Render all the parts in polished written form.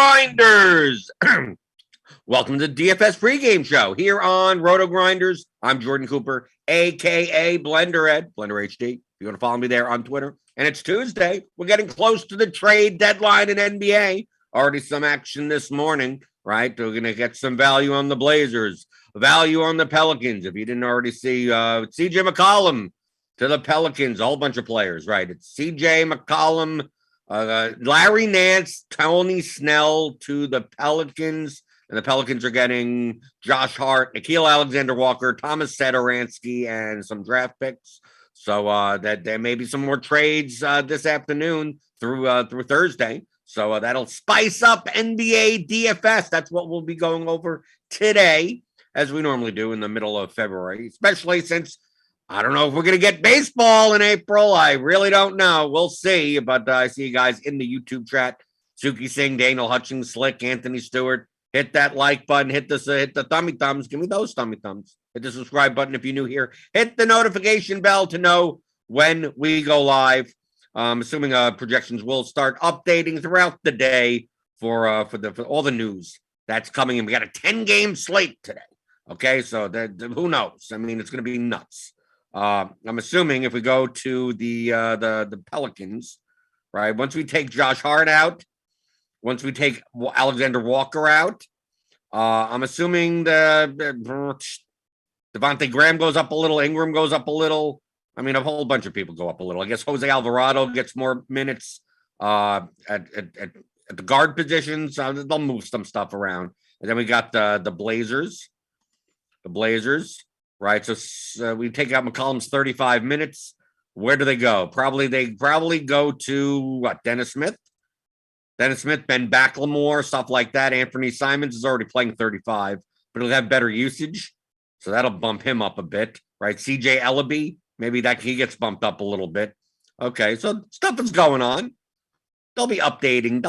RotoGrinders. Welcome to the DFS pregame show here on RotoGrinders. I'm Jordan Cooper, a.k.a. Blender Ed, Blender HD. If you want to follow me there on Twitter. And it's Tuesday. We're getting close to the trade deadline in NBA. Already some action this morning, right? We're going to get some value on the Blazers, value on the Pelicans. If you didn't already see CJ McCollum to the Pelicans, a whole bunch of players, right? It's CJ McCollum, Larry Nance, Tony Snell to the Pelicans. And the Pelicans are getting Josh Hart, Nickeil Alexander-Walker, Thomas Satoransky, and some draft picks. So that there may be some more trades this afternoon through Thursday. So that'll spice up NBA DFS. That's what we'll be going over today, as we normally do in the middle of February, especially since I don't know if we're going to get baseball in April. I really don't know. We'll see. But I see you guys in the YouTube chat. Suki Singh, Daniel Hutchings, Slick, Anthony Stewart. Hit that like button. Hit the thummy thumbs. Give me those thummy thumbs. Hit the subscribe button if you're new here. Hit the notification bell to know when we go live. Assuming projections will start updating throughout the day for all the news that's coming in. We got a 10-game slate today. Okay, so who knows? I mean, it's going to be nuts. I'm assuming if we go to the Pelicans, right? Once we take Josh Hart out, once we take Alexander Walker out, I'm assuming Devontae Graham goes up a little, Ingram goes up a little. I mean, a whole bunch of people go up a little. I guess Jose Alvarado gets more minutes at the guard positions. They'll move some stuff around. And then we got the Blazers. The Blazers, right? So we take out McCollum's 35 minutes. Where do they go? They probably go to what? Dennis Smith, Ben Backlemore, stuff like that. Anthony Simons is already playing 35, but he'll have better usage. So that'll bump him up a bit, right? CJ Ellaby, maybe he gets bumped up a little bit. Okay, so stuff is going on. They'll be updating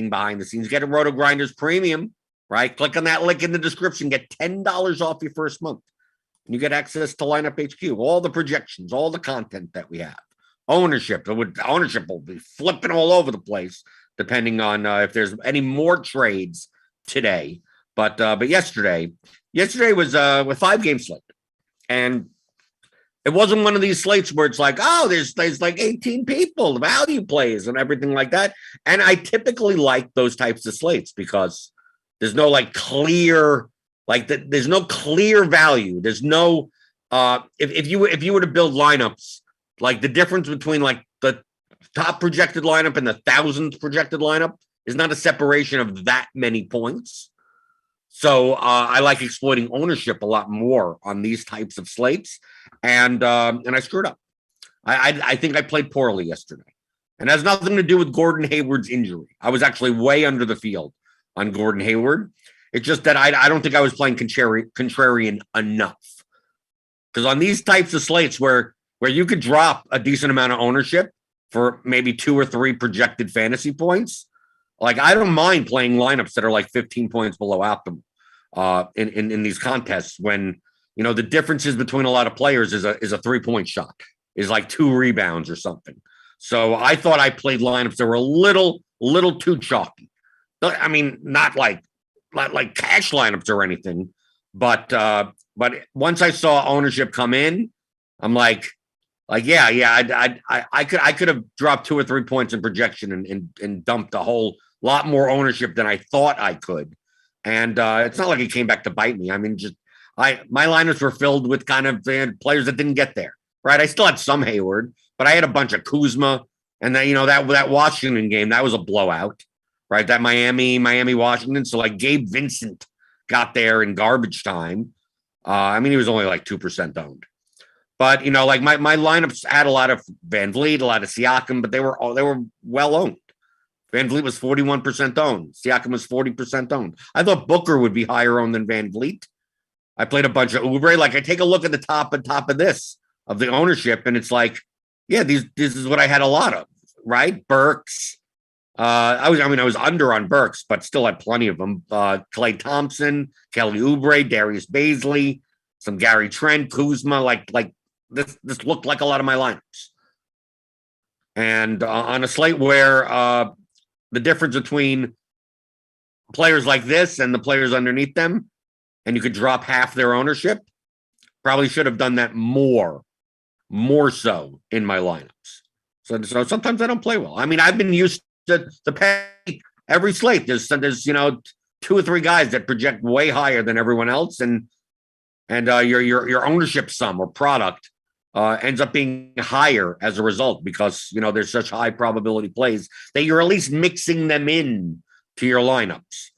behind the scenes. Get a RotoGrinders premium, right? Click on that link in the description. Get $10 off your first month. And you get access to Lineup HQ, all the projections, all the content that we have. Ownership will be flipping all over the place, depending on if there's any more trades today. But yesterday was a 5-game slate. And it wasn't one of these slates where it's like, oh, there's like 18 people, value plays and everything like that. And I typically like those types of slates because there's no there's no clear value. There's no if you were to build lineups, like the difference between like the top projected lineup and the 1,000th projected lineup is not a separation of that many points. So I like exploiting ownership a lot more on these types of slates, and I screwed up. I think I played poorly yesterday, and it has nothing to do with Gordon Hayward's injury. I was actually way under the field on Gordon Hayward. It's just that I don't think I was playing contrarian enough, because on these types of slates where you could drop a decent amount of ownership for maybe 2 or 3 projected fantasy points, like I don't mind playing lineups that are like 15 points below optimal in these contests when the differences between a lot of players is a 3-point shot, is like 2 rebounds or something. So I thought I played lineups that were a little too chalky. I mean, not like cash lineups or anything, but once I saw ownership come in, I'm like yeah, I could have dropped 2 or 3 points in projection and dumped a whole lot more ownership than I thought I could. And it's not like it came back to bite me. I mean, my lineups were filled with kind of players that didn't get there, right? I still had some Hayward, but I had a bunch of Kuzma, and then that Washington game, that was a blowout, right? That Miami Washington. So like Gabe Vincent got there in garbage time. I mean, he was only like 2% owned. But like my lineups had a lot of Van Vliet, a lot of Siakam, but they were well owned. Van Vliet was 41% owned. Siakam was 40% owned. I thought Booker would be higher owned than Van Vliet. I played a bunch of Oubre. Like I take a look at the top of the ownership, and it's like, yeah, this is what I had a lot of, right? Burks. I was under on Burks, but still had plenty of them. Klay Thompson, Kelly Oubre, Darius Baisley, some Gary Trent, Kuzma. Like this looked like a lot of my lineups. And on a slate where the difference between players like this and the players underneath them, and you could drop half their ownership. Probably should have done that more so in my lineups. So sometimes I don't play well. I mean, I've been used to pay every slate. There's 2 or 3 guys that project way higher than everyone else, and your ownership sum or product ends up being higher as a result because there's such high probability plays that you're at least mixing them in to your lineups.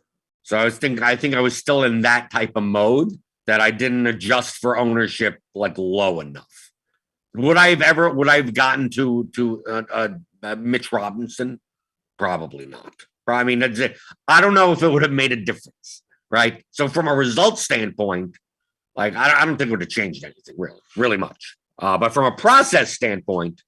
So I think I was still in that type of mode that I didn't adjust for ownership like low enough. Would I have gotten to Mitch Robinson? Probably not. I mean, that's it. I don't know if it would have made a difference, right? So from a result standpoint, like I don't think it would have changed anything really much. But from a process standpoint,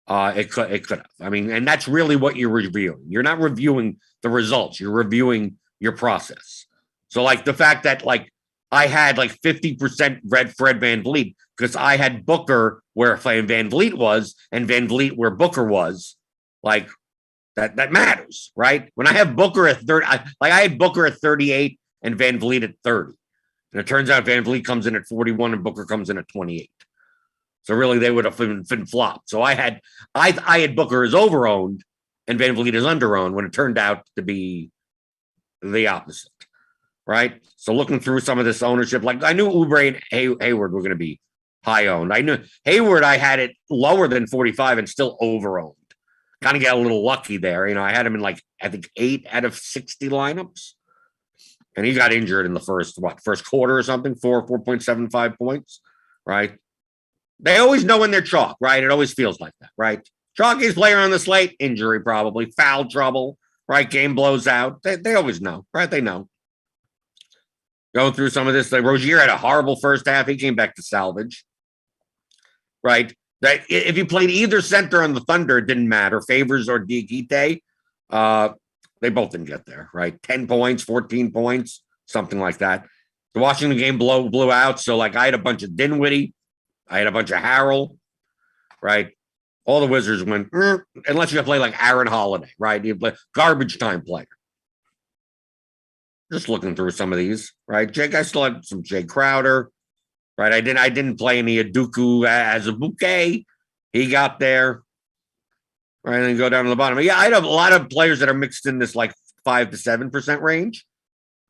it could have. I mean, and that's really what you're reviewing. You're not reviewing the results. You're reviewing your process. So like the fact that like I had like 50% Fred VanVleet because I had Booker where VanVleet was and VanVleet where Booker was, like that matters, right? When I have Booker at 30, I had Booker at 38 and VanVleet at 30. And it turns out VanVleet comes in at 41 and Booker comes in at 28. So really they would have been flopped. So I had Booker as overowned and VanVleet as underowned when it turned out to be the opposite, right? So looking through some of this ownership, like I knew Oubre and Hayward were going to be high owned. I knew Hayward, I had it lower than 45 and still overowned. Kind of got a little lucky there. I had him in like, I think 8 out of 60 lineups. And he got injured in the first quarter or something, 4.75 points, right? They always know when they're chalk, right? It always feels like that, right? Chalkiest player on the slate, injury probably, foul trouble, right? Game blows out. They always know, right? They know. Going through some of this, like Rozier had a horrible first half. He came back to salvage, right? That if you played either center on the Thunder, it didn't matter. Favors or Diakite, they both didn't get there, right? 10 points, 14 points, something like that. The Washington game blew out. So like I had a bunch of Dinwiddie. I had a bunch of Harrell, right? All the Wizards went, unless you play like Aaron Holiday, right? You play garbage time player. Just looking through some of these, right? I still had some Jay Crowder, right? I didn't play any Aduku as a bouquet. He got there, right? And then go down to the bottom. Yeah, I had a lot of players that are mixed in this like 5 to 7% range,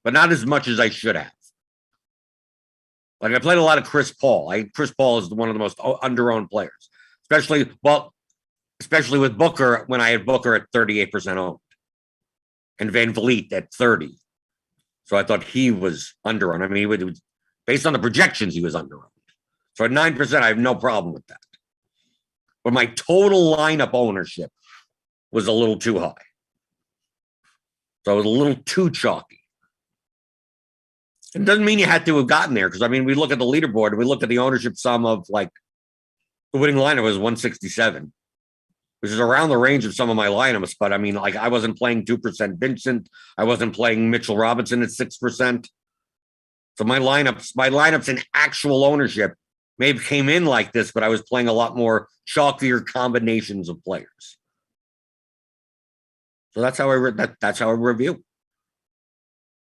but not as much as I should have. Like I played a lot of Chris Paul. Chris Paul is one of the most underowned players, especially with Booker when I had Booker at 38% owned and VanVleet at 30. So I thought he was underowned. I mean, he was, based on the projections, he was underowned. So at 9%, I have no problem with that. But my total lineup ownership was a little too high. So it was a little too chalky. It doesn't mean you had to have gotten there because, I mean, we look at the leaderboard and we look at the ownership sum of like the winning lineup was 167, which is around the range of some of my lineups. But I mean, like I wasn't playing 2% Vincent. I wasn't playing Mitchell Robinson at 6%. So my lineups in actual ownership maybe came in like this, but I was playing a lot more chalkier combinations of players. So that's how I review.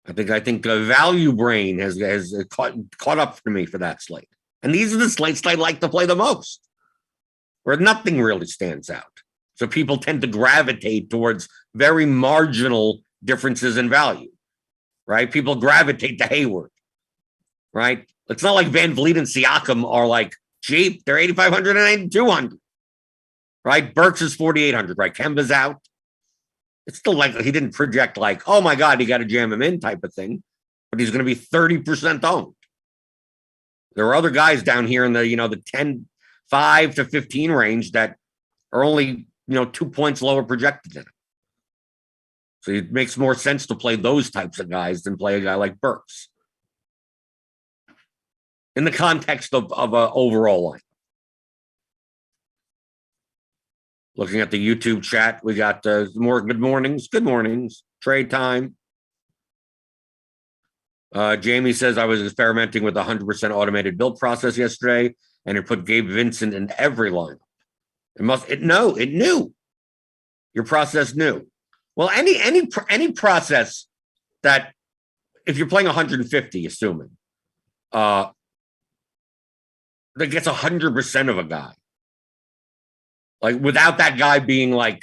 I think the value brain has caught up to me for that slate. And these are the slates I like to play the most, where nothing really stands out. So people tend to gravitate towards very marginal differences in value, right? People gravitate to Hayward, right? It's not like VanVleet and Siakam are like cheap. They're 8,500 and 8,200, right? Burks is 4,800, right? Kemba's out. It's still like he didn't project like, oh my God, you got to jam him in type of thing, but he's going to be 30% owned. There are other guys down here in the 10, 5 to 15 range that are only, 2 points lower projected than him. So it makes more sense to play those types of guys than play a guy like Burks. In the context of an overall line. Looking at the YouTube chat, we got more good mornings. Good mornings. Trade time. Jamie says, I was experimenting with a 100% automated build process yesterday, and it put Gabe Vincent in every lineup. It knew. Your process knew. Well, any process that if you're playing 150, assuming, that gets 100% of a guy. Like, without that guy being like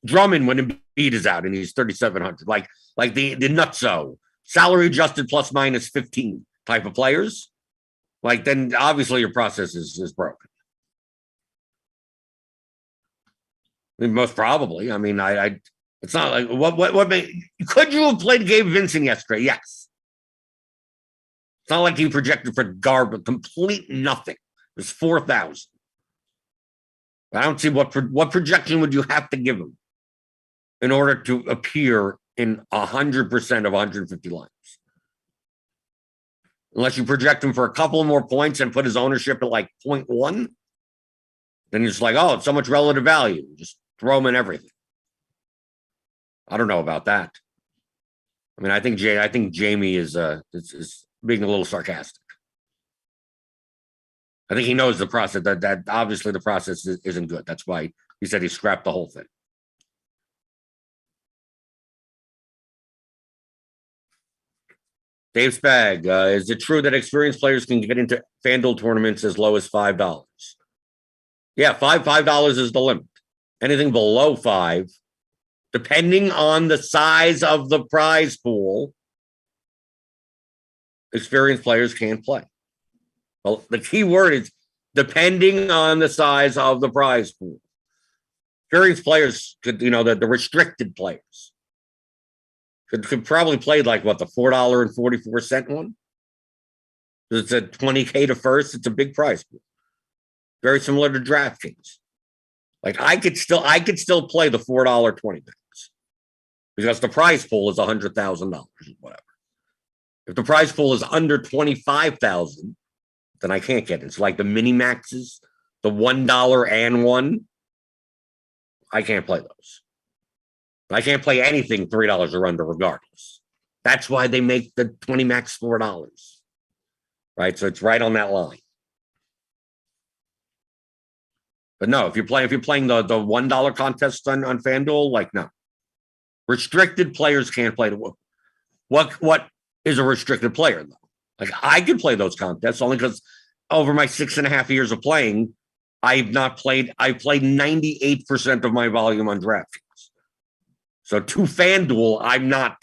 Drummond when Embiid is out and he's 3,700, like the nutso, salary adjusted plus minus 15 type of players, like, then obviously your process is broken. I mean, most probably. I mean, it's not like what could you have played Gabe Vincent yesterday? Yes. It's not like he projected for garbage, complete nothing. It was 4,000. I don't see what projection would you have to give him in order to appear in 100% of 150 lineups. Unless you project him for a couple more points and put his ownership at like 0.1, then you're just like, oh, it's so much relative value. Just throw him in everything. I don't know about that. I mean, I think Jamie is being a little sarcastic. I think he knows the process, that obviously the process isn't good. That's why he said he scrapped the whole thing. Dave Spag, is it true that experienced players can get into FanDuel tournaments as low as $5? Yeah, $5 is the limit. Anything below $5, depending on the size of the prize pool, experienced players can't play. Well, the key word is depending on the size of the prize pool. Experienced players could, the restricted players could probably play like what, the $4.44 one? It's a 20K to first. It's a big prize pool. Very similar to DraftKings. Like, I could still play the $4.20 max because the prize pool is $100,000, whatever. If the prize pool is under 25,000, then I can't get it. It's like the mini maxes, the $1 and one. I can't play those. I can't play anything $3 or under regardless. That's why they make the 20 max $4. Right? So it's right on that line. But no, if you're playing the $1 contest on FanDuel, like, no. Restricted players can't play the what is a restricted player, though? Like, I could play those contests only because over my 6.5 years of playing, I've played 98% of my volume on DraftKings. So to FanDuel, I've not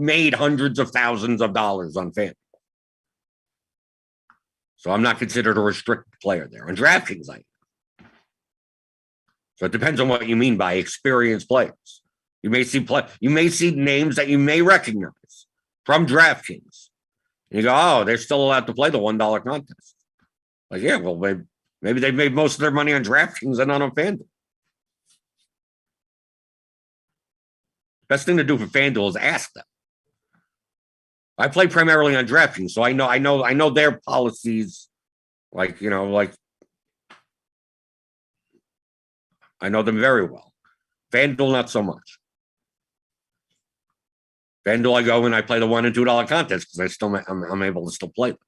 made hundreds of thousands of dollars on FanDuel. So I'm not considered a restricted player there. On DraftKings, I am. So it depends on what you mean by experienced players. You may see names that you may recognize from DraftKings. And you go, oh, they're still allowed to play the $1 contest. Like, yeah, well, maybe they made most of their money on DraftKings and not on FanDuel. Best thing to do for FanDuel is ask them. I play primarily on DraftKings, so I know their policies. I know them very well. FanDuel, not so much. FanDuel, I go and I play the $1 and $2 contests because I'm able to still play them.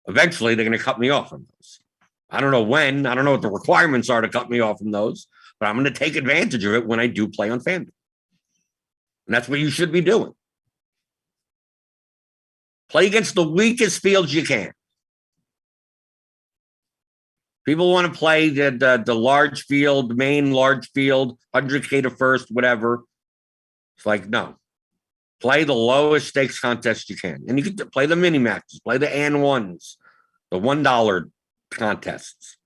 Eventually, they're going to cut me off from those. I don't know when. I don't know what the requirements are to cut me off from those, but I'm going to take advantage of it when I do play on FanDuel. And that's what you should be doing. Play against the weakest fields you can. People want to play the large field, main large field, 100K to first, whatever. It's like, no. Play the lowest stakes contest you can. And you can play the mini maxes, play the and ones, the $1 contests.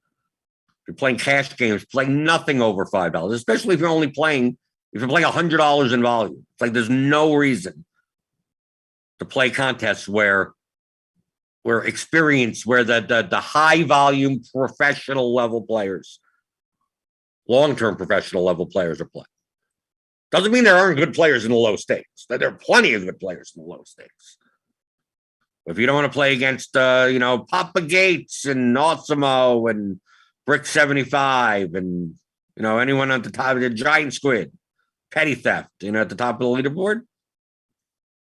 If you're playing cash games, play nothing over $5, especially if you're playing $100 in volume. It's like there's no reason to play contests where the high volume professional level players, long-term professional level players are playing. Doesn't mean there aren't good players in the low stakes. There are plenty of good players in the low stakes. If you don't want to play against, Papa Gates and Osimo and Brick 75 and, anyone at the top of the Giant Squid, Petty Theft, at the top of the leaderboard,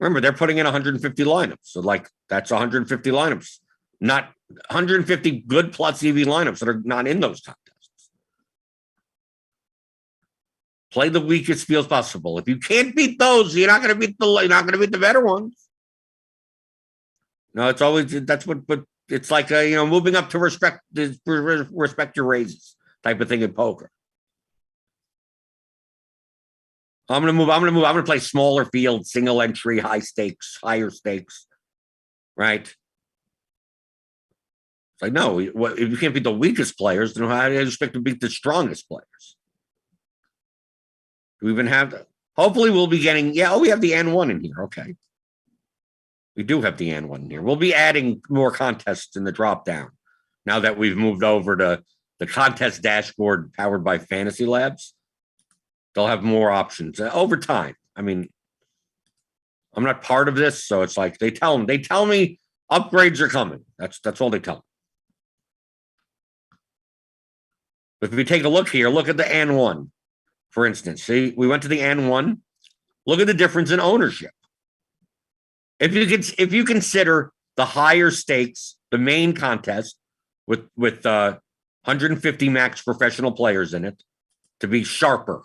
remember, they're putting in 150 lineups. So, that's 150 lineups, not 150 good plus EV lineups that are not in those contests. Play the weakest fields possible. If you can't beat those, you're not going to beat the better ones. No, it's always that's what. But it's like moving up to respect your raises type of thing in poker. I'm gonna play smaller field, single entry, higher stakes, right? It's like, no, if you can't beat the weakest players, then how do you expect to beat the strongest players? Do we even have that? Hopefully we'll be getting, we have the N1 in here. Okay. We do have the N1 in here. We'll be adding more contests in the drop down now that we've moved over to the contest dashboard powered by Fantasy Labs. They'll have more options over time. I mean, I'm not part of this, so it's like they tell me upgrades are coming. That's all they tell me. But if we take a look here, look at the N1, for instance. See, we went to the N1. Look at the difference in ownership. If you consider the higher stakes, the main contest with 150 max professional players in it to be sharper,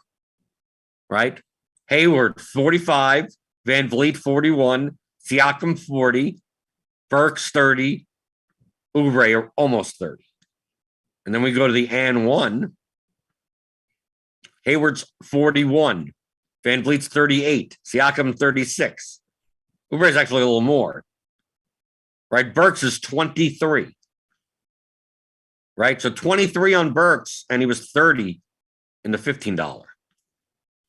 right? Hayward 45, Van Vliet 41, Siakam 40, Burks 30, Oubre almost 30. And then we go to the N1. Hayward's 41, Van Vliet's 38, Siakam 36. Oubre is actually a little more, right? Burks is 23, right? So 23 on Burks, and he was 30 in the $15.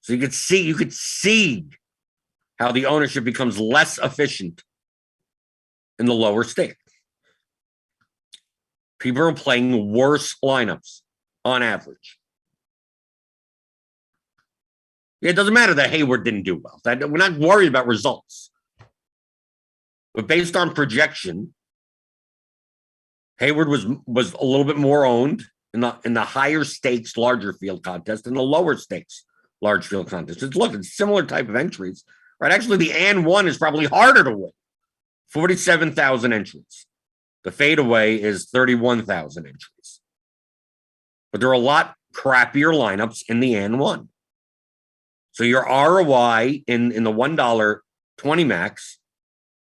So you could see how the ownership becomes less efficient in the lower stake. People are playing worse lineups on average. It doesn't matter that Hayward didn't do well. We're not worried about results. But based on projection, Hayward was a little bit more owned in the higher stakes, larger field contest and the lower stakes, large field contest. It's similar type of entries, right? Actually, the N1 is probably harder to win. 47,000 entries. The fadeaway is 31,000 entries. But there are a lot crappier lineups in the N1. So your ROI in the $1.20 max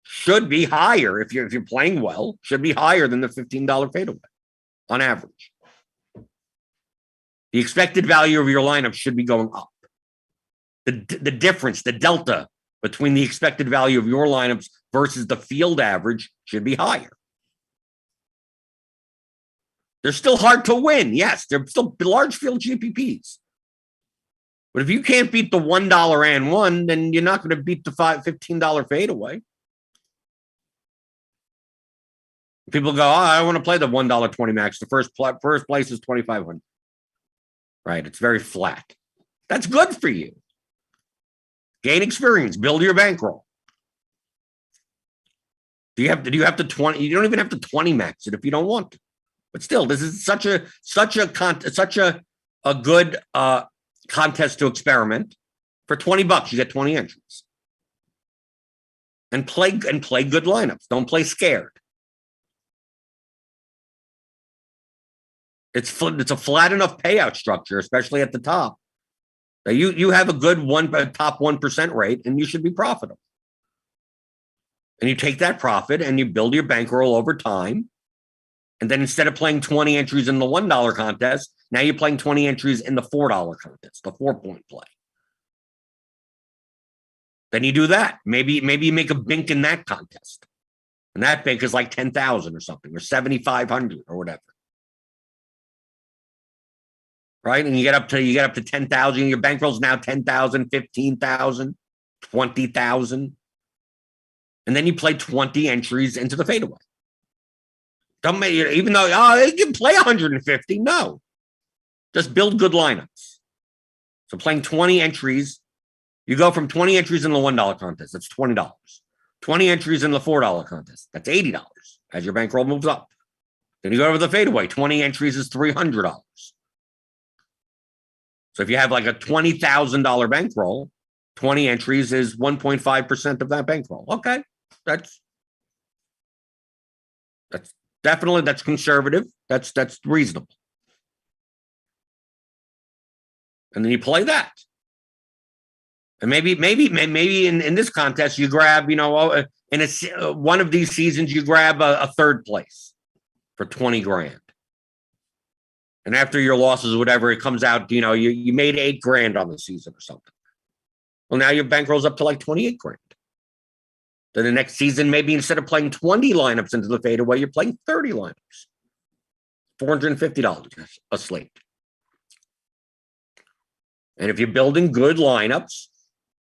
should be higher if you're playing well, should be higher than the $15 fadeaway on average. The expected value of your lineup should be going up. The difference, the delta between the expected value of your lineups versus the field average should be higher. They're still hard to win. Yes, they're still large field GPPs. But if you can't beat the $1 N1, then you're not going to beat the $15 fadeaway. People go, I want to play the $1.20 max. The first place is $2,500. Right? It's very flat. That's good for you. Gain experience. Build your bankroll. Do you have to 20? You don't even have to 20 max it if you don't want to. But still, this is such a good contest to experiment. For $20, you get 20 entries. And play good lineups. Don't play scared. It's a flat enough payout structure, especially at the top. That you have a good top 1% rate, and you should be profitable. And you take that profit and you build your bankroll over time. And then instead of playing 20 entries in the $1 contest, now you're playing 20 entries in the $4 contest, the 4-point play. Then you do that. Maybe you make a bink in that contest. And that bink is like 10,000 or something, or 7,500 or whatever. Right? And you get up to 10,000. Your bankroll's now 10,000, 15,000, 20,000. And then you play 20 entries into the fadeaway. Don't make, even though you can play 150. No. Just build good lineups. So playing 20 entries, you go from 20 entries in the $1 contest, that's $20. 20 entries in the $4 contest, that's $80 as your bankroll moves up. Then you go over the fadeaway, 20 entries is $300. So if you have like a $20,000 bankroll, 20 entries is 1.5% of that bankroll. Okay, that's definitely, that's conservative. That's reasonable. And then you play that. And maybe in this contest, you grab, in one of these seasons, you grab a third place for 20 grand. And after your losses or whatever, it comes out, you made 8 grand on the season or something. Well, now your bankroll's up to like 28 grand. Then the next season, maybe instead of playing 20 lineups into the fadeaway, you're playing 30 lineups. $450 a slate. And if you're building good lineups,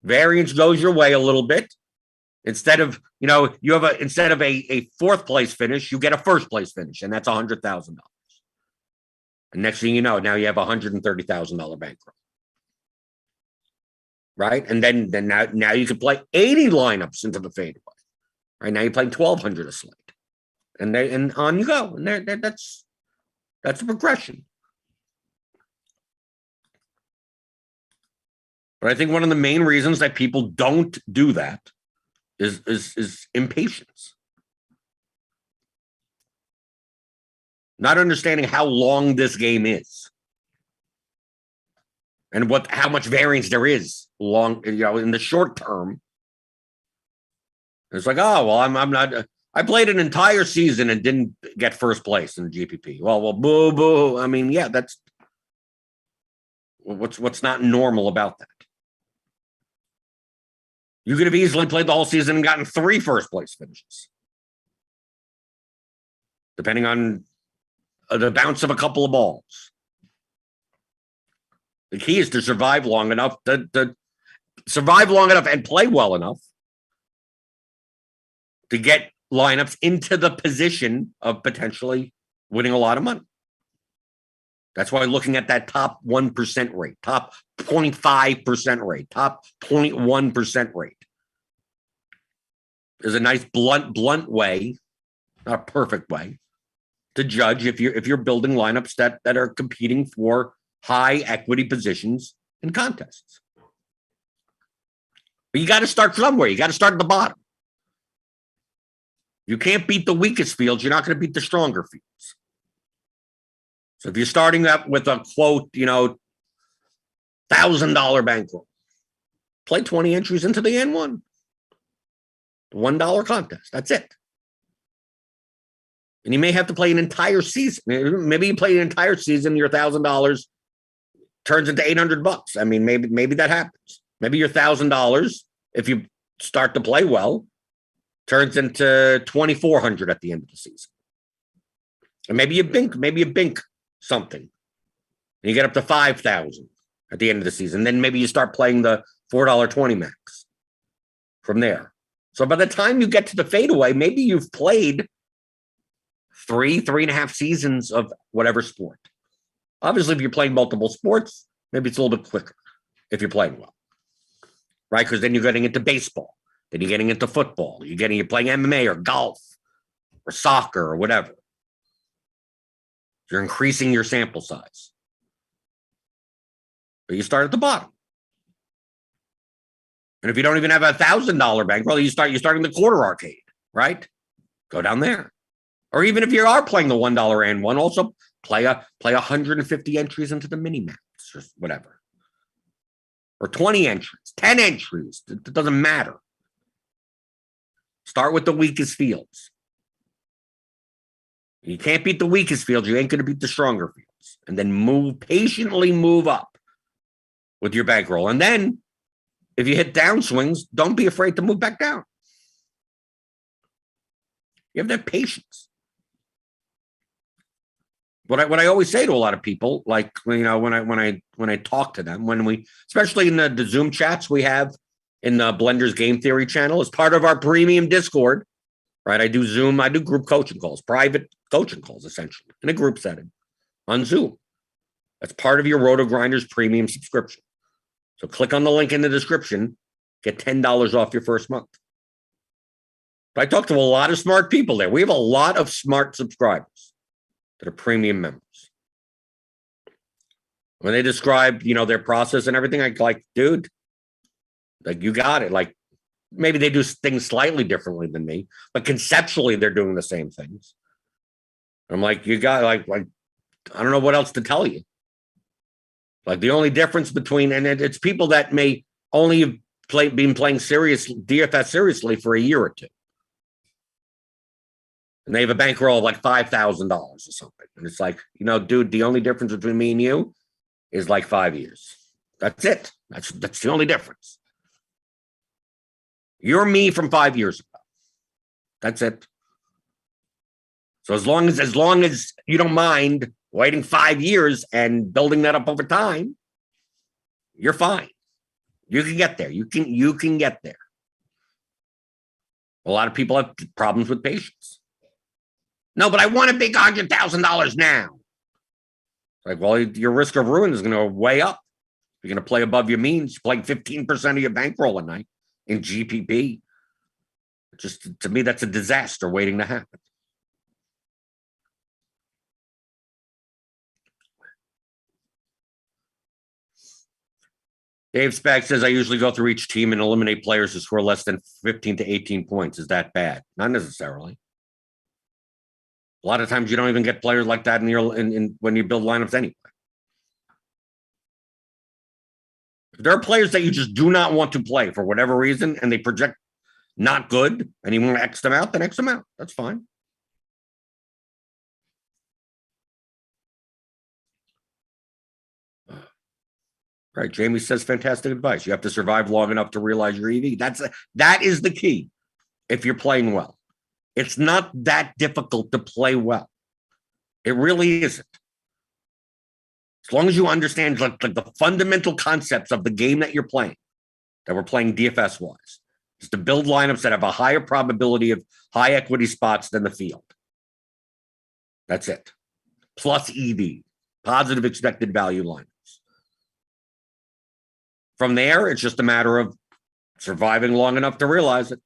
variance goes your way a little bit. Instead of, instead of a 4th place finish, you get a 1st place finish, and that's $100,000. And next thing you know, now you have $130,000 bankroll. Right? And then now you can play 80 lineups into the fadeaway. Right? Now you're playing $1,200 a slate. And on you go. And that's a progression. But I think one of the main reasons that people don't do that is impatience. Not understanding how long this game is. And how much variance there is in the short term. It's like, oh, well, I'm not. I played an entire season and didn't get 1st place in the GPP. Well, boo, boo. I mean, yeah, that's what's not normal about that. You could have easily played the whole season and gotten 3 1st place finishes, depending on the bounce of a couple of balls. The key is to survive long enough to survive long enough and play well enough to get lineups into the position of potentially winning a lot of money. That's why looking at that top 1% rate, top 0.5% rate, top 0.1% rate is a nice blunt way, not a perfect way, to judge if you're building lineups that are competing for high equity positions in contests. But you got to start somewhere. You got to start at the bottom. You can't beat the weakest fields. You're not going to beat the stronger fields. So if you're starting up with a quote, $1,000 bankroll, play 20 entries into the N1. The $1 contest. That's it. And you may have to play an entire season. Maybe you play an entire season, your $1,000 turns into $800. I mean, maybe that happens. Maybe your $1,000, if you start to play well, turns into $2,400 at the end of the season. And maybe you bink something. And you get up to $5,000 at the end of the season. Then maybe you start playing the $4.20 max from there. So by the time you get to the fadeaway, maybe you've played 3.5 seasons of whatever sport. Obviously, if you're playing multiple sports, maybe it's a little bit quicker if you're playing well, right? Because then you're getting into baseball, then you're getting into football, you're playing MMA or golf or soccer or whatever. You're increasing your sample size. But you start at the bottom. And if you don't even have $1,000 bankroll, you're starting the quarter arcade, right? Go down there. Or even if you are playing the $1 and one, also play 150 entries into the mini max or whatever. Or 20 entries, 10 entries. It doesn't matter. Start with the weakest fields. You can't beat the weakest fields. You ain't going to beat the stronger fields. And then patiently move up with your bankroll. And then if you hit downswings, don't be afraid to move back down. You have to have patience. What I always say to a lot of people, like, when I talk to them, especially in the Zoom chats we have in the Blenders Game Theory channel, as part of our premium Discord, right? I do group coaching calls, private coaching calls, essentially, in a group setting on Zoom. That's part of your RotoGrinders premium subscription. So click on the link in the description, get $10 off your first month. But I talk to a lot of smart people there. We have a lot of smart subscribers that are premium members. When they describe, their process and everything, I like, dude, like, you got it. Like, maybe they do things slightly differently than me, but conceptually they're doing the same things. I'm like, you got, like, I don't know what else to tell you. Like, the only difference between, and it's people that may only been playing serious DFS seriously for a year or two. And they have a bankroll of like $5,000 or something. And it's like, dude, the only difference between me and you is like 5 years. That's it. That's the only difference. You're me from 5 years ago. That's it. So as long as you don't mind waiting 5 years and building that up over time, you're fine. You can get there. You can get there. A lot of people have problems with patience. No, but I want a big $100,000 now. Like, well, your risk of ruin is going to way up. You're going to play above your means. You're playing 15% of your bankroll a night in GPP. Just to me, that's a disaster waiting to happen. Dave Spag says, I usually go through each team and eliminate players who score less than 15 to 18 points. Is that bad? Not necessarily. A lot of times you don't even get players like that when you build lineups anyway. If there are players that you just do not want to play for whatever reason and they project not good and you want to X them out, then X them out. That's fine. Right. Jamie says, fantastic advice. You have to survive long enough to realize your EV. That is the key if you're playing well. It's not that difficult to play well. It really isn't. As long as you understand like the fundamental concepts of the game that you're playing, that we're playing DFS-wise, is to build lineups that have a higher probability of high equity spots than the field. That's it. Plus EV, positive expected value lineups. From there, it's just a matter of surviving long enough to realize it.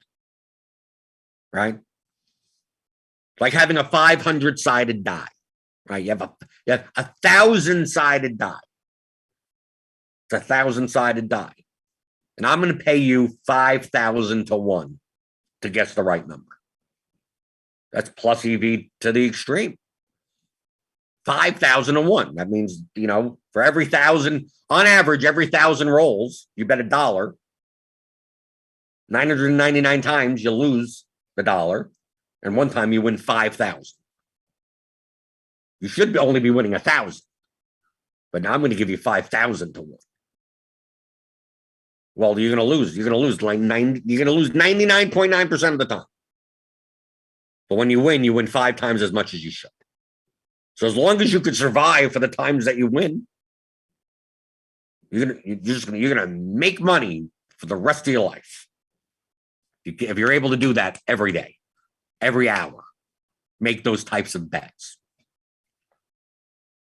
Right? Like having a 500-sided die. Right? You have a 1,000-sided die. It's a 1,000-sided die. And I'm going to pay you 5,000 to 1 to guess the right number. That's plus EV to the extreme. 5,000 to 1. That means, for every 1,000, on average, every 1,000 rolls, you bet $1. 999 times you lose the $1, and one time you win 5,000. You should only be winning 1,000, but now I'm going to give you 5,000 to 1. Well, you're going to lose. You're going to lose like 90. You're going to lose 99.9% of the time. But when you win 5 times as much as you should. So as long as you could survive for the times that you win, you're gonna make money for the rest of your life. If you're able to do that every day, every hour, make those types of bets.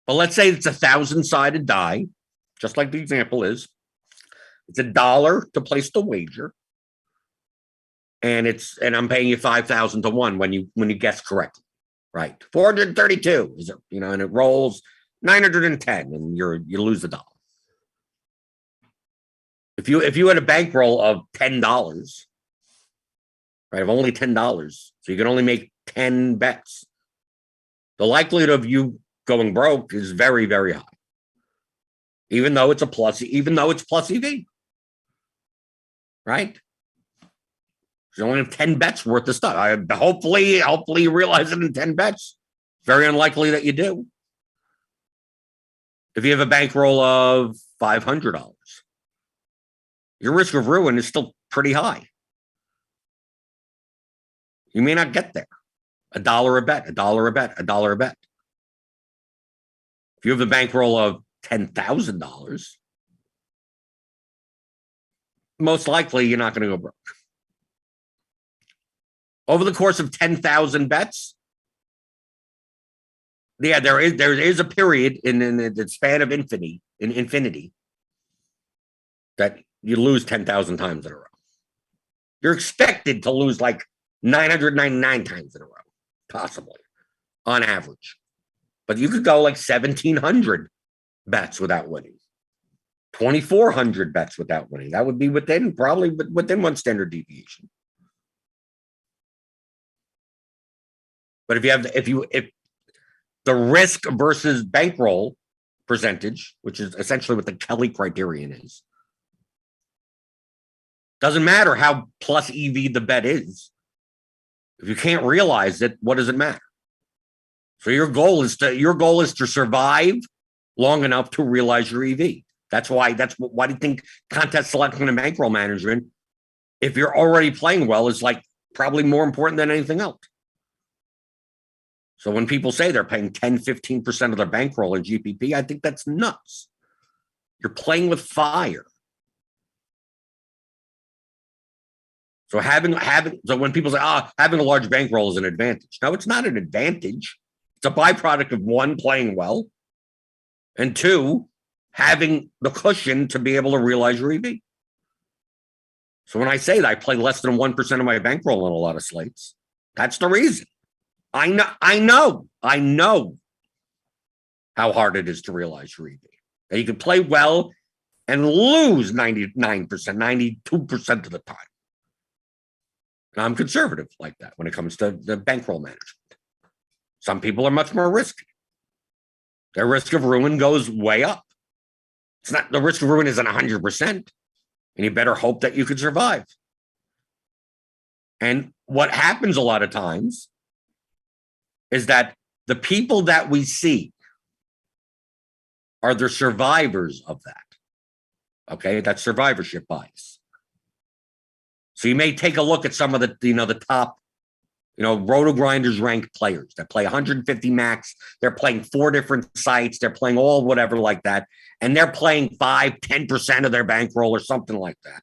But let's say it's a 1,000-sided die, just like the example is. It's $1 to place the wager, and I'm paying you 5,000 to 1 when you guess correctly. Right, 432 is it? And it rolls 910, and you lose $1. If you had a bankroll of $10, right, of only $10, so you can only make 10 bets, the likelihood of you going broke is very, very high. Even though it's plus EV, right? You only have 10 bets worth of stuff. Hopefully you realize it in 10 bets. Very unlikely that you do. If you have a bankroll of $500, your risk of ruin is still pretty high. You may not get there. $1 a bet, $1 a bet, $1 a bet. If you have a bankroll of $10,000, most likely you're not going to go broke. Over the course of 10,000 bets, yeah, there is a period in the span of infinity that you lose 10,000 times in a row. You're expected to lose like 999 times in a row, possibly, on average. But you could go like 1,700 bets without winning, 2,400 bets without winning. That would be probably within one standard deviation. But if the risk versus bankroll percentage, which is essentially what the Kelly Criterion is, Doesn't matter how plus EV the bet is. If you can't realize it, what does it matter? So your goal is to survive long enough to realize your EV. Why do you think contest selection and bankroll management, if you're already playing well, is like probably more important than anything else. So when people say they're paying 10, 15% of their bankroll in GPP, I think that's nuts. You're playing with fire. So so when people say, having a large bankroll is an advantage. No, it's not an advantage. It's a byproduct of one, playing well, and two, having the cushion to be able to realize your EV. So when I say that I play less than 1% of my bankroll on a lot of slates, that's the reason. I know how hard it is to realize your EV. That you can play well and lose 99%, 92% of the time. And I'm conservative like that when it comes to the bankroll management. Some people are much more risky. Their risk of ruin goes way up. It's not, the risk of ruin isn't 100%, and you better hope that you could survive. And what happens a lot of times is that the people that we see are the survivors of that. Okay, that's survivorship bias. So you may take a look at some of the top, RotoGrinders ranked players that play 150 max. They're playing 4 different sites. They're playing all whatever like that. And they're playing 5-10% of their bankroll or something like that.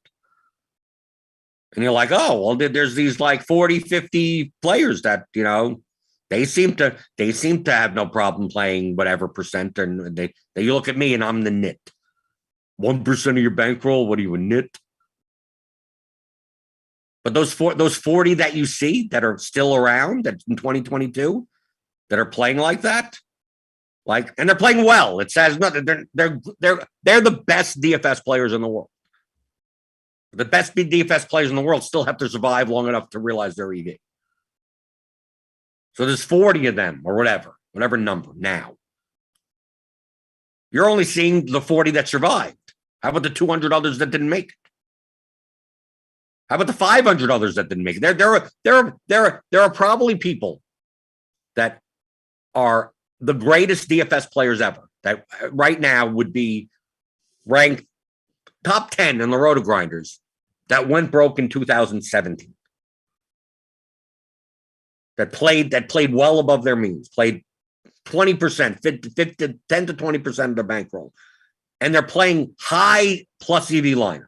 And you're like, oh, well, there's these like 40, 50 players that, they seem to have no problem playing whatever percent. And they look at me and I'm the nit. 1% of your bankroll, what are you, a nit? But those 40 that you see that are still around that in 2022 that are playing like that, and they're playing well. It says nothing. They're the best DFS players in the world. The best DFS players in the world still have to survive long enough to realize their EV. So there's 40 of them or whatever number now. You're only seeing the 40 that survived. How about the 200 others that didn't make it? How about the 500 others that didn't make it? There are probably people that are the greatest DFS players ever that right now would be ranked top 10 in the RotoGrinders that went broke in 2017. That played well above their means, played 20%, 10 to 20% of their bankroll. And they're playing high plus EV lineups.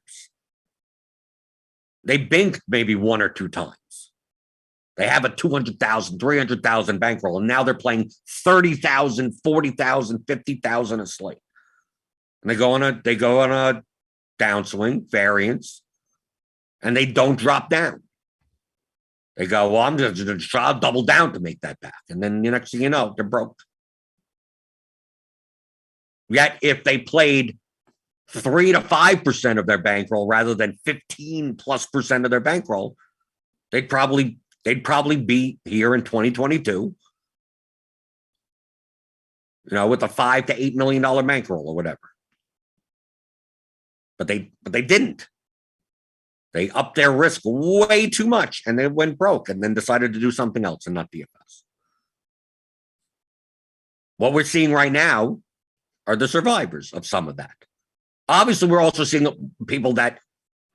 They binked maybe 1 or 2 times. They have a 200,000, 300,000 bankroll, and now they're playing 30,000, 40,000, 50,000 a slate. And they go on a downswing, variance, and they don't drop down. They go, well, I'm just going to try to double down to make that back. And then the next thing you know, they're broke. Yet if they played 3 to 5% of their bankroll rather than 15+% of their bankroll, they'd probably be here in 2022, with a $5 to $8 million bankroll or whatever. But they didn't. They upped their risk way too much and they went broke and then decided to do something else and not DFS. What we're seeing right now are the survivors of some of that. Obviously, we're also seeing people that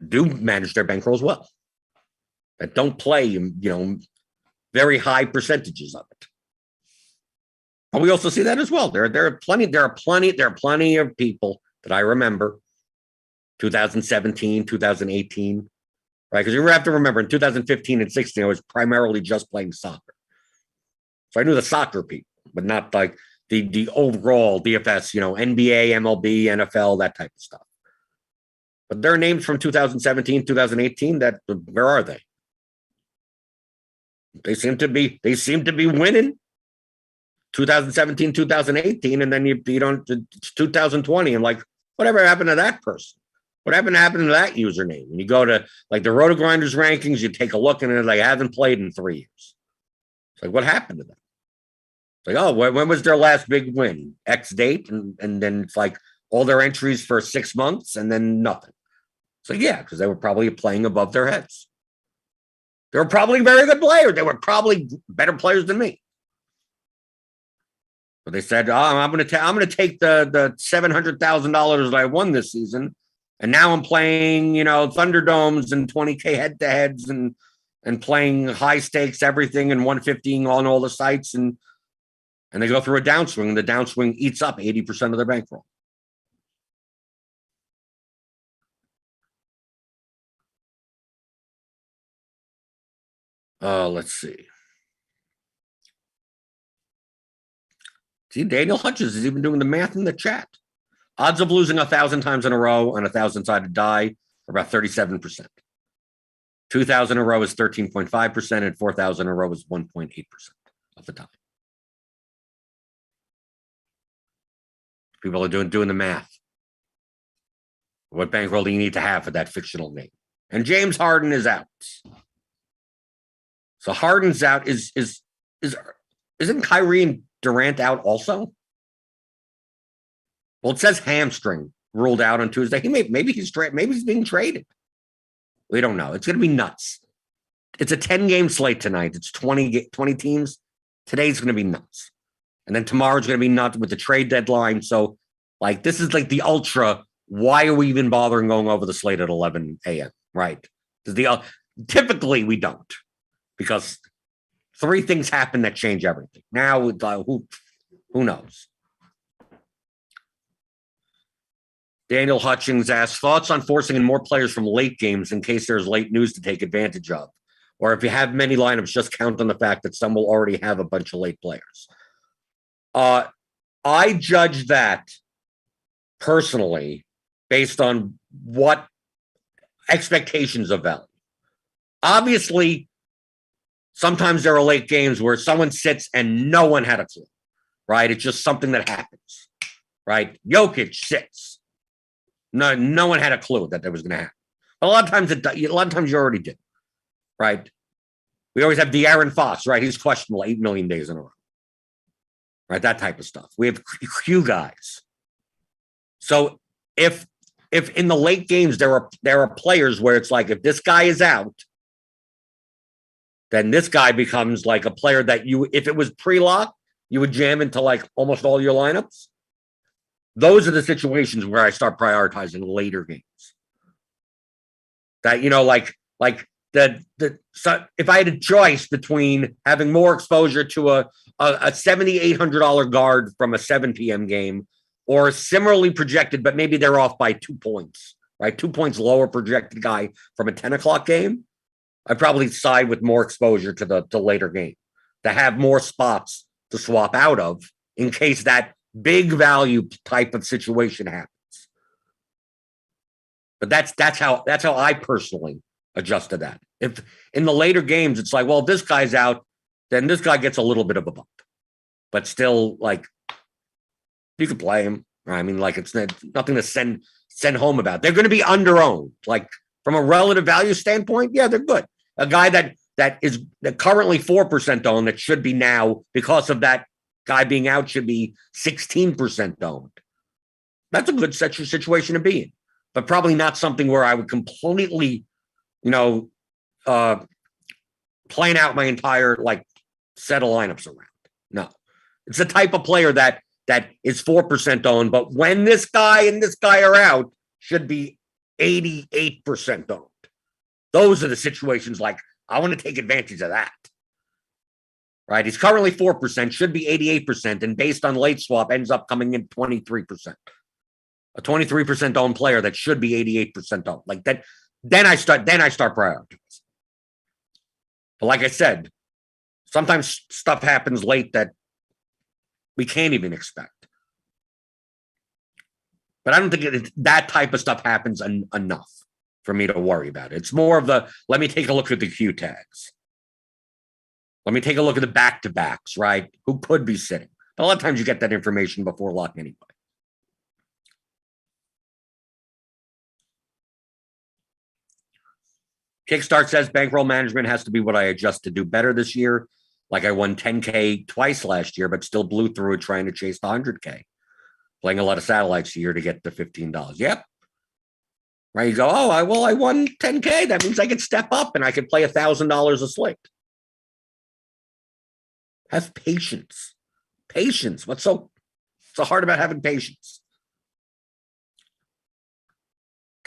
do manage their bankrolls well, that don't play, very high percentages of it. But we also see that as well. There are plenty of people that I remember, 2017, 2018, right? Because you have to remember in 2015 and 16, I was primarily just playing soccer. So I knew the soccer people, but not like the overall DFS, NBA, MLB, NFL, that type of stuff. But there are names from 2017, 2018 that, where are they? They seem to be winning 2017, 2018, and then you don't, it's 2020, and like, whatever happened to that person? What happened to that username? And you go to like the RotoGrinders rankings, you take a look and they haven't played in 3 years. It's like, what happened to them? It's like, oh, when was their last big win? X date, and then it's like all their entries for 6 months and then nothing. So yeah, because they were probably playing above their heads. They were probably very good players. They were probably better players than me. But they said, "Oh, I'm going to take the $700,000 that I won this season, and now I'm playing, Thunderdomes and 20K head-to-heads and playing high stakes everything and 115 on all the sites, and they go through a downswing, and the downswing eats up 80% of their bankroll." Let's see. See, Daniel Hutchins is even doing the math in the chat. Odds of losing 1,000 times in a row on a 1,000-sided die are about 37%. 2,000 in a row is 13.5%, and 4,000 in a row is 1.8% of the time. People are doing the math. What bankroll do you need to have for that fictional game? And James Harden is out. So Harden's out. Isn't Kyrie and Durant out also? Well, it says hamstring ruled out on Tuesday. Maybe he's being traded. We don't know. It's going to be nuts. It's a 10-game slate tonight. It's 20 teams. Today's going to be nuts. And then tomorrow's going to be nuts with the trade deadline. So, this is like the ultra. Why are we even bothering going over the slate at 11 a.m., right? Typically, we don't. Because 3 things happen that change everything. Now, who knows? Daniel Hutchins asks, thoughts on forcing in more players from late games in case there's late news to take advantage of? Or if you have many lineups, just count on the fact that some will already have a bunch of late players. I judge that personally based on what expectations of value. Obviously, sometimes there are late games where someone sits and no one had a clue, right? It's just something that happens, right? Jokic sits. No one had a clue that was going to happen. A lot of times you already did, right? We always have De'Aaron Fox, right? He's questionable 8 million days in a row, right? That type of stuff. We have Q guys. So if in the late games there are players where it's like if this guy is out, then this guy becomes like a player that if it was pre-lock, you would jam into almost all your lineups. Those are the situations where I start prioritizing later games. That, if I had a choice between having more exposure to a $7,800 guard from a 7 p.m. game or a similarly projected, but maybe they're off by 2 points, right? 2 points lower projected guy from a 10 o'clock game, I'd probably side with more exposure to the later game to have more spots to swap out of in case that big value type of situation happens. But that's how I personally adjust to that. If in the later games it's like, well, if this guy's out, then this guy gets a little bit of a bump. But still, you could play him. I mean, it's nothing to send home about. They're going to be under-owned. From a relative value standpoint, yeah, they're good. A guy that is currently 4% owned that should be now, because of that guy being out, should be 16% owned. That's a good situation to be in, but probably not something where I would completely, plan out my entire set of lineups around. No, it's the type of player that is 4% owned, but when this guy and this guy are out, should be 88% owned. Those are the situations I want to take advantage of that. Right? He's currently 4%, should be 88%, and based on late swap, ends up coming in 23%. A 23% owned player that should be 88% owned. That, then I start prioritizing. But like I said, sometimes stuff happens late that we can't even expect. But I don't think that type of stuff happens enough for me to worry about it. It's more of let me take a look at the Q tags. Let me take a look at the back-to-backs, right? Who could be sitting. A lot of times you get that information before lock anyway. Kickstart says bankroll management has to be what I adjust to do better this year. I won 10K twice last year, but still blew through it trying to chase the 100K. Playing a lot of satellites a year to get the $15. Yep. right? You go, oh, I won 10K. That means I could step up and I could play $1,000 a slate. Have patience. Patience. What's so hard about having patience?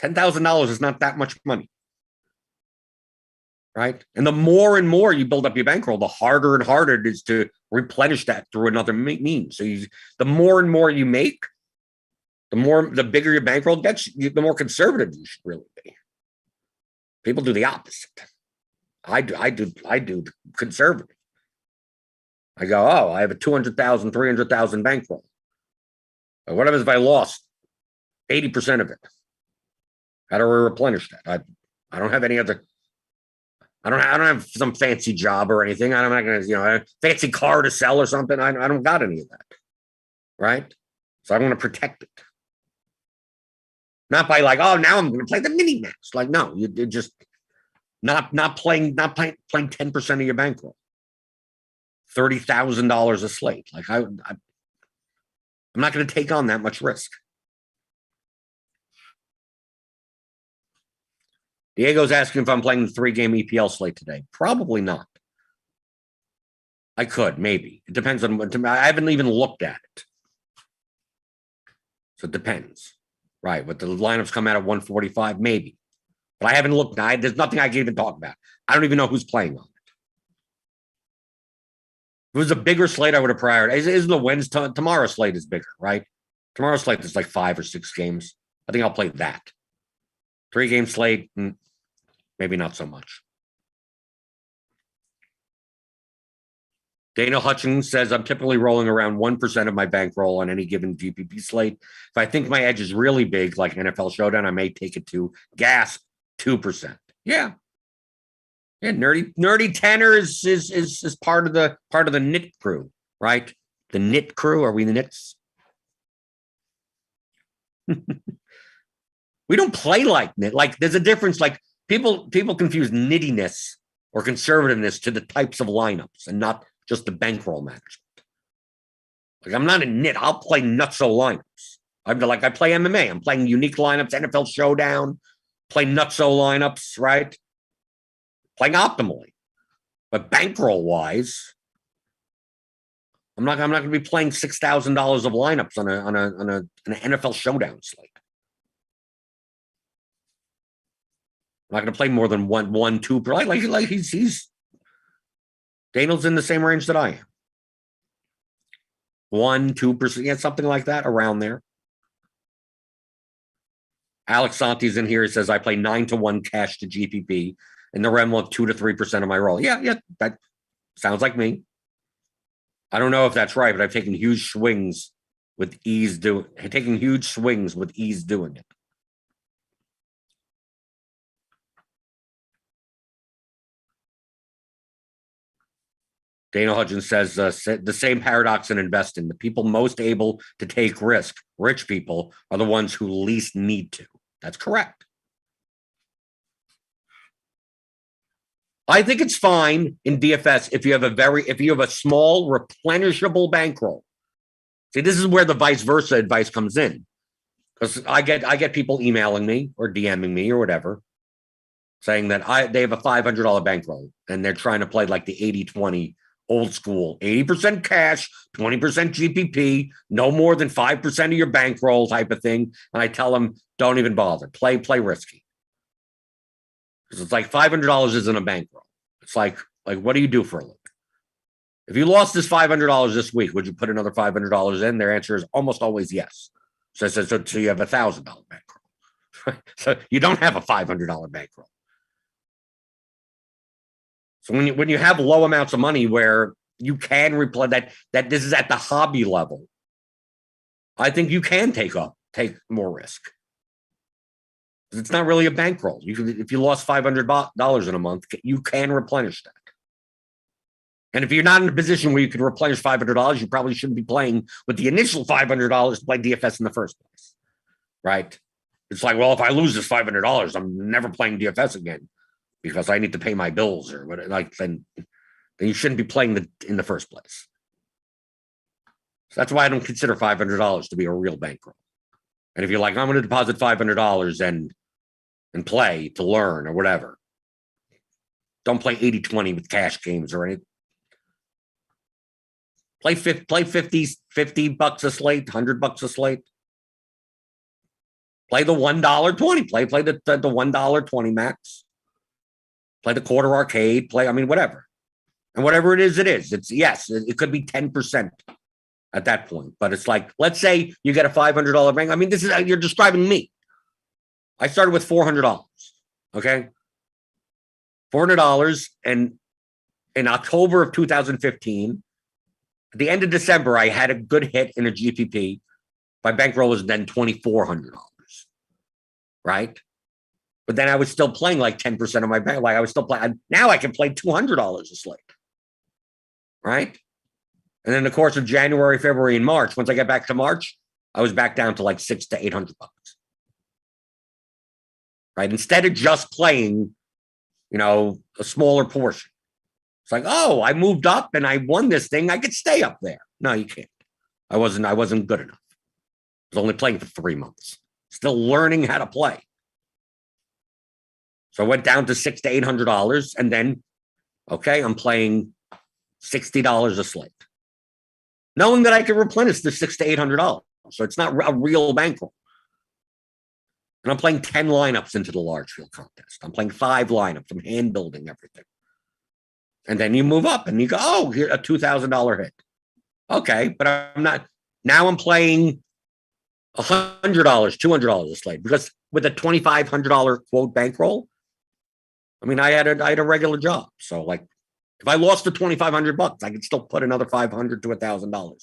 $10,000 is not that much money, right? And the more and more you build up your bankroll, the harder and harder it is to replenish that through another means. So the more and more you make, the bigger your bankroll gets, the more conservative you should really be. People do the opposite. I do conservative. I go, oh, I have a 200,000, 300,000 bankroll. But what happens if I lost 80% of it? How do I replenish that? I don't have any other. I don't have some fancy job or anything. I'm not going to, a fancy car to sell or something. I don't got any of that, right? So I want to protect it. Not by like, oh, now I'm going to play the mini max. Like, no, you're just not playing 10% of your bankroll. $30,000 a slate. Like I'm not going to take on that much risk. Diego's asking if I'm playing the 3-game EPL slate today. Probably not. I could, maybe. It depends on what. I haven't even looked at it. So it depends. Right. But the lineups come out at 145, maybe. But I haven't looked. There's nothing I can even talk about. I don't even know who's playing on it. If it was a bigger slate, I would have prioritized. Isn't the Wednesday? Tomorrow's slate is bigger, right? Tomorrow's slate is like 5 or 6 games. I think I'll play that. 3-game slate, maybe not so much. Dana Hutchins says, I'm typically rolling around 1% of my bankroll on any given GPP slate. If I think my edge is really big, like NFL Showdown, I may take it to gasp 2%. Yeah. Yeah, nerdy tenor is part of the knit crew, right? The knit crew. Are we the knits? We don't play like knit. Like there's a difference. Like people confuse nittiness or conservativeness to the types of lineups and not just the bankroll management. Like I'm not a nit. I'll play nutso lineups. I play MMA. I'm playing unique lineups, NFL Showdown, play nutso lineups, right? Playing optimally. But bankroll wise, I'm not going to be playing $6,000 of lineups on an NFL Showdown slate. I'm not going to play more than one, 2 per. Like he's Daniel's in the same range that I am. 1-2%, yeah, something like that around there. Alex Santi's in here. He says I play 9-1 cash to GPP in the realm of 2 to 3% of my roll. Yeah, that sounds like me. I don't know if that's right, but I've taken huge swings with ease doing it. Dana Hudgens says the same paradox in investing. The people most able to take risk, rich people, are the ones who least need to. That's correct. I think it's fine in DFS if you have a small replenishable bankroll. See, this is where the vice versa advice comes in. Because I get people emailing me or DMing me or whatever, saying that they have a $500 bankroll and they're trying to play like the 80-20 old school, 80% cash, 20% GPP, no more than 5% of your bankroll type of thing. And I tell them, don't even bother. Play risky. Because it's like $500 isn't a bankroll. It's like what do you do for a living? If you lost this $500 this week, would you put another $500 in? Their answer is almost always yes. So I said, so you have a $1,000 bankroll. So you don't have a $500 bankroll. So when you have low amounts of money where you can replay that this is at the hobby level, I think you can take more risk. It's not really a bankroll. If you lost $500 in a month, you can replenish that. And if you're not in a position where you can replenish $500, you probably shouldn't be playing with the initial $500 to play DFS in the first place, right? It's like, well, if I lose this $500, I'm never playing DFS again because I need to pay my bills or what. Like then you shouldn't be playing in the first place. So that's why I don't consider $500 to be a real bankroll. And if you're like, I'm going to deposit $500 and and play to learn or whatever. Don't play 80-20 with cash games or anything. Play 50 bucks a slate, $100 a slate. Play the $1.20. Play the $1.20 max. Play the quarter arcade. Play, I mean, whatever. And whatever it is, it is. It's yes, it could be 10% at that point. But it's like, let's say you get a $500 bank. I mean, this is you're describing me. I started with $400. Okay. $400, and in October of 2015, at the end of December, I had a good hit in a GPP. My bankroll was then $2,400, right? But then I was still playing like 10% of my bank. Like I was still playing. Now I can play $200 a slate, right? And in the course of January, February, and March, once I get back to March, I was back down to like $600 to $800, right? Instead of just playing, a smaller portion. It's like, oh, I moved up and I won this thing. I could stay up there. No, you can't. I wasn't good enough. I was only playing for 3 months. Still learning how to play. So I went down to $600 to $800, and then, okay, I'm playing $60 a slate, knowing that I can replenish the $600 to $800. So it's not a real bankroll. And I'm playing 10 lineups into the large field contest. I'm playing 5 lineups. I'm hand building everything. And then you move up and you go, oh, here a $2,000 hit. Okay, but I'm not. Now I'm playing $100, $200 a slate, because with a $2,500 quote bankroll, I mean, I had a regular job. So like, if I lost the $2,500, I could still put another $500 to $1,000 in.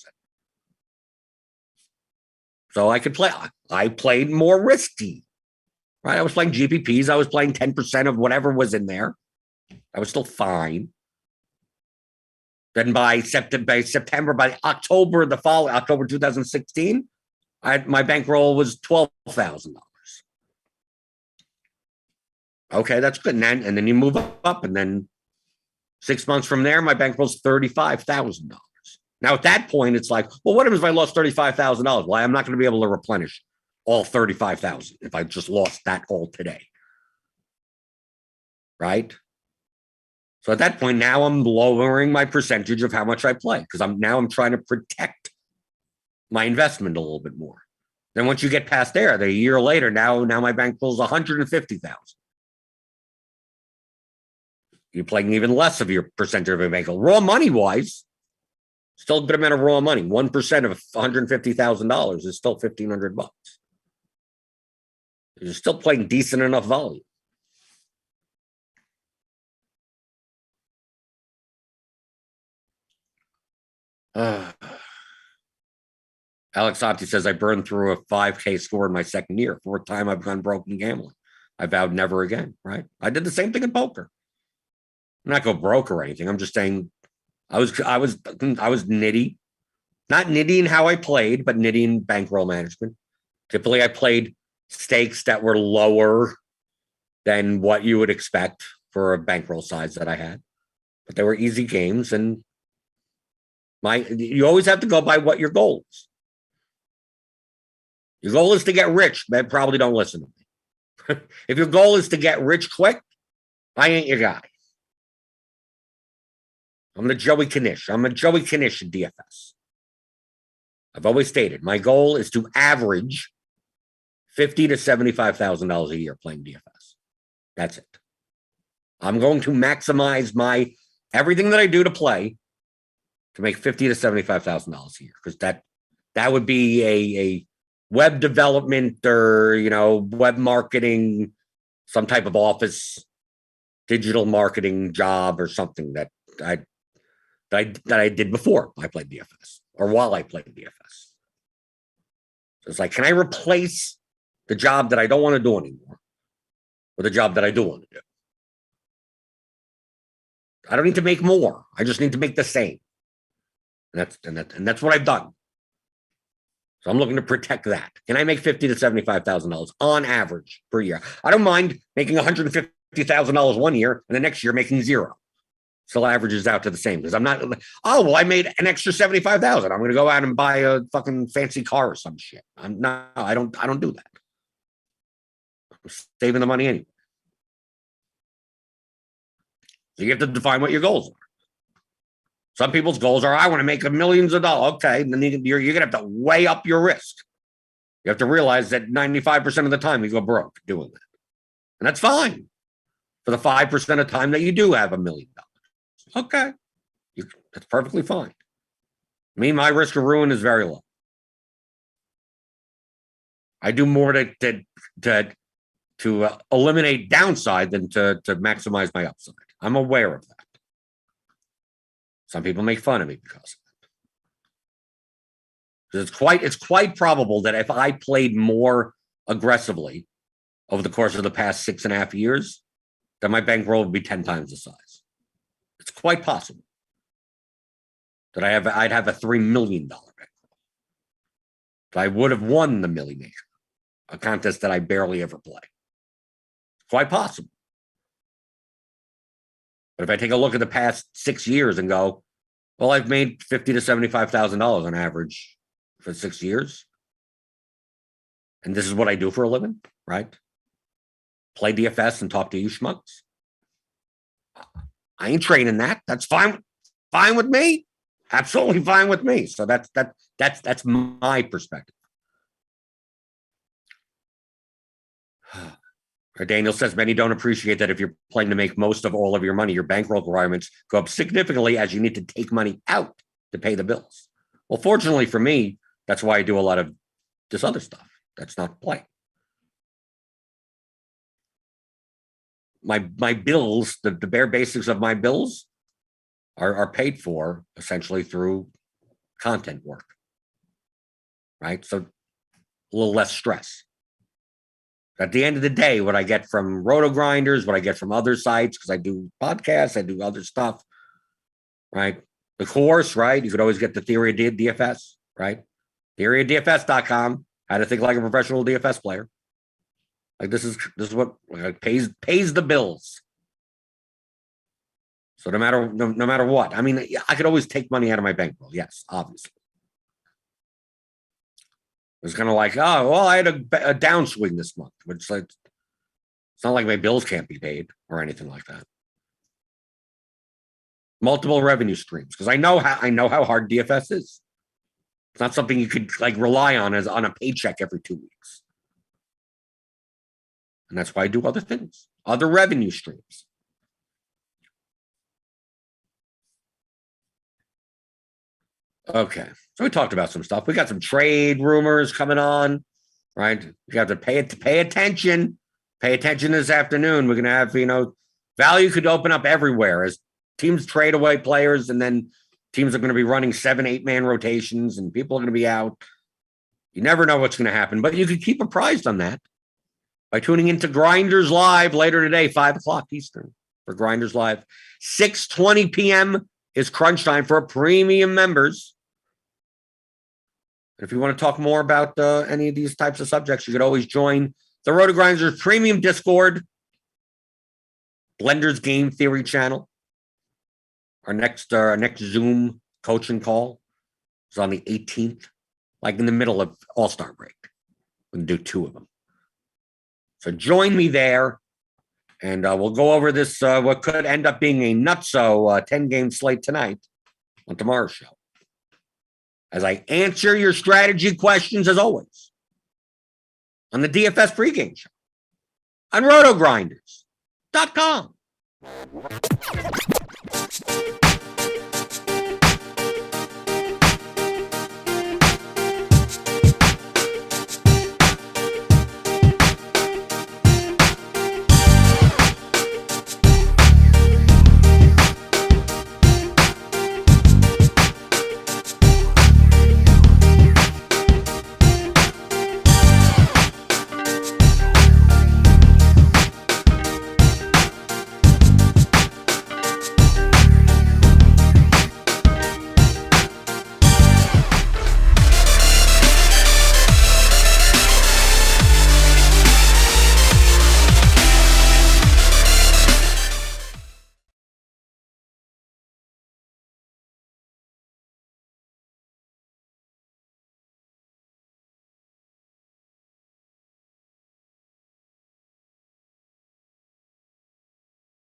So I could play. I played more risky, right? I was playing GPPs. I was playing 10% of whatever was in there. I was still fine. Then by October, the following October 2016, my bankroll was $12,000. Okay, that's good. And then you move up, and then 6 months from there, my bankroll's $35,000. Now at that point, it's like, well, what if I lost $35,000? Well, I'm not going to be able to replenish all $35,000 if I just lost that all today, right? So at that point, now I'm lowering my percentage of how much I play, because I'm trying to protect my investment a little bit more. Then once you get past there, a year later, now my bankroll is $150,000. You're playing even less of your percentage of your bankroll. Raw money wise, still a good amount of raw money. 1% of $150,000 is still $1,500. You're still playing decent enough volume. Alex Opti says, I burned through a 5K score in my second year. 4th time I've gone broke in gambling. I vowed never again, right? I did the same thing in poker. I'm not go broke or anything. I'm just saying I was nitty. Not nitty in how I played, but nitty in bankroll management. Typically, I played stakes that were lower than what you would expect for a bankroll size that I had. But they were easy games, and you always have to go by what your goal is. Your goal is to get rich, man. Probably don't listen to me. If your goal is to get rich quick, I ain't your guy. I'm the Joey Knish. I'm a Joey Knish in DFS. I've always stated my goal is to average $50,000 to $75,000 a year playing DFS. That's it. I'm going to maximize everything that I do to play to make $50,000 to $75,000 a year, because that would be a web development or web marketing, some type of office digital marketing job or something that I did before I played DFS or while I played DFS. So it's like, can I replace the job that I don't want to do anymore with a job that I do want to do? I don't need to make more. I just need to make the same. And that's what I've done. So I'm looking to protect that. Can I make $50,000 to $75,000 on average per year? I don't mind making $150,000 one year and the next year making zero. Still averages out to the same, because I'm not, I made an extra $75,000. I'm going to go out and buy a fucking fancy car or some shit. I don't do that. I'm saving the money anyway. So you have to define what your goals are. Some people's goals are, I want to make millions of dollars. Okay, then you're going to have to weigh up your risk. You have to realize that 95% of the time you go broke doing that. And that's fine for the 5% of time that you do have $1 million. Okay, that's perfectly fine. Me, my risk of ruin is very low. I do more to eliminate downside than to maximize my upside. I'm aware of that. Some people make fun of me because of it. It's quite probable that if I played more aggressively over the course of the past 6.5 years, that my bankroll would be 10 times the size. It's quite possible that I'd have a $3 million bankroll. But I would have won the Millie Maker, a contest that I barely ever play. Quite possible. But if I take a look at the past 6 years and go, well, I've made $50,000 to $75,000 on average for 6 years. And this is what I do for a living, right? Play DFS and talk to you schmucks. I ain't trading that. That's fine with me. Absolutely fine with me. So that's my perspective. Daniel says many don't appreciate that if you're playing to make most of all of your money, your bankroll requirements go up significantly as you need to take money out to pay the bills. Well, fortunately for me, that's why I do a lot of this other stuff. That's not play. My bills, the bare basics of my bills are paid for essentially through content work, right? So a little less stress. At the end of the day, what I get from RotoGrinders, what I get from other sites, because I do podcasts, I do other stuff, right? The course, right? You could always get the Theory of DFS, right? theoryofdfs.com, how to think like a professional DFS player. Like this is what pays the bills. So no matter what, I mean, I could always take money out of my bankroll. Yes, obviously. It was kind of like, oh, well, I had a downswing this month, which like it's not like my bills can't be paid or anything like that. Multiple revenue streams, because I know how hard DFS is. It's not something you could like rely on as on a paycheck every 2 weeks. And that's why I do other things, other revenue streams. Okay, so we talked about some stuff. We got some trade rumors coming on, right? You have to pay attention. Pay attention this afternoon. We're going to have, value could open up everywhere as teams trade away players, and then teams are going to be running 7-8 man rotations, and people are going to be out. You never know what's going to happen, but you could keep apprised on that by tuning into Grinders Live later today, 5:00 Eastern for Grinders Live. 6:20 p.m. is crunch time for premium members. If you want to talk more about any of these types of subjects, you could always join the RotoGrinders premium Discord, Blender's Game Theory channel. Our next Zoom coaching call is on the 18th, like in the middle of All-Star break. We can do 2 of them. So join me there, and we'll go over this, what could end up being a nutso 10-game slate tonight on tomorrow's show, as I answer your strategy questions, as always, on the DFS pregame show on RotoGrinders.com.